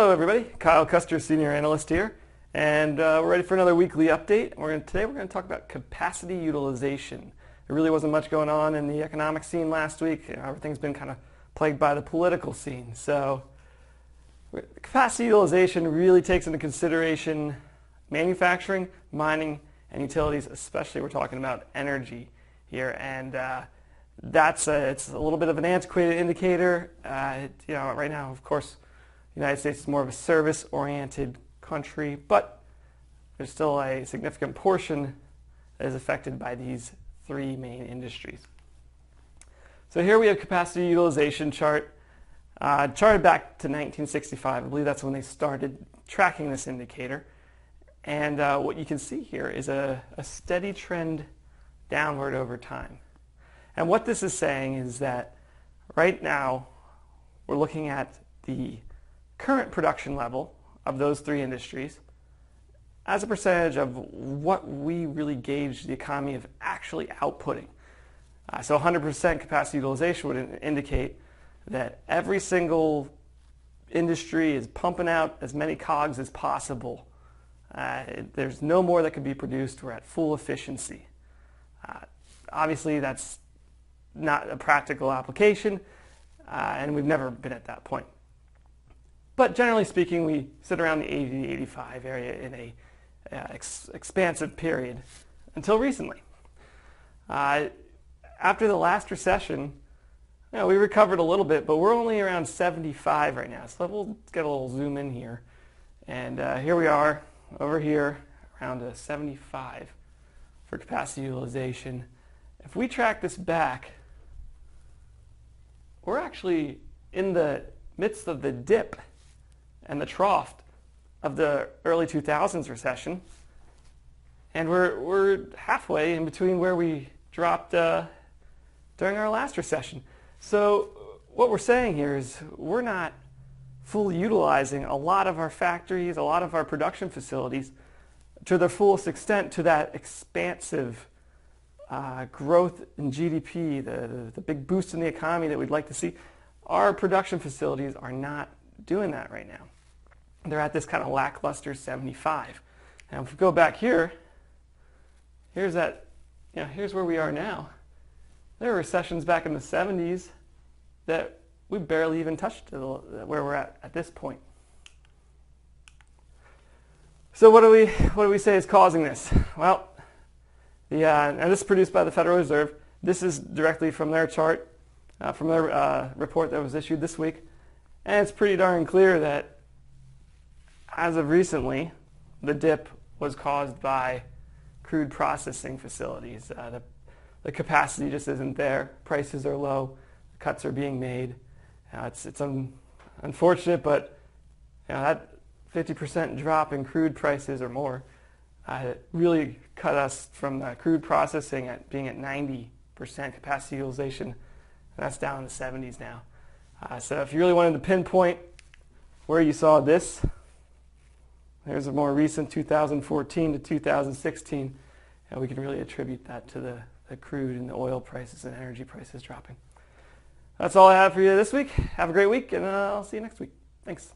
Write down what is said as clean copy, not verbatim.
Hello everybody, Kyle Custer, Senior Analyst here, and we're ready for another weekly update. Today we're going to talk about capacity utilization. There really wasn't much going on in the economic scene last week. Everything's been kind of plagued by the political scene. So capacity utilization really takes into consideration manufacturing, mining, and utilities, especially we're talking about energy here. And it's a little bit of an antiquated indicator. Right now, of course, the United States is more of a service-oriented country, but there's still a significant portion that is affected by these three main industries. So here we have capacity utilization chart, charted back to 1965. I believe that's when they started tracking this indicator. And what you can see here is a steady trend downward over time. And what this is saying is that right now we're looking at the current production level of those three industries as a percentage of what we really gauge the economy of actually outputting. So 100% capacity utilization would indicate that every single industry is pumping out as many cogs as possible. There's no more that can be produced. We're at full efficiency. Obviously, that's not a practical application, and we've never been at that point. But generally speaking, we sit around the 80 to 85 area in a expansive period until recently. After the last recession, we recovered a little bit, but we're only around 75 right now. So we'll get a little zoom in here. And here we are over here around a 75 for capacity utilization. If we track this back, we're actually in the midst of the dip and the trough of the early 2000s recession, and we're halfway in between where we dropped during our last recession. So what we're saying here is we're not fully utilizing a lot of our factories, a lot of our production facilities to their fullest extent, to that expansive growth in GDP, the big boost in the economy that we'd like to see. Our production facilities are not doing that right now. They're at this kind of lackluster 75. Now, if we go back here, here's where we are now. There were recessions back in the 70s that we barely even touched where we're at this point. So what do we say is causing this? Well, and this is produced by the Federal Reserve. This is directly from their chart, from their report that was issued this week. And it's pretty darn clear that as of recently, the dip was caused by crude processing facilities. The capacity just isn't there. Prices are low. Cuts are being made. It's unfortunate, but that 50% drop in crude prices or more really cut us from crude processing at being at 90% capacity utilization. And that's down in the 70s now. So if you really wanted to pinpoint where you saw this, there's a more recent 2014 to 2016. And we can really attribute that to the crude and the oil prices and energy prices dropping. That's all I have for you this week. Have a great week, and I'll see you next week. Thanks.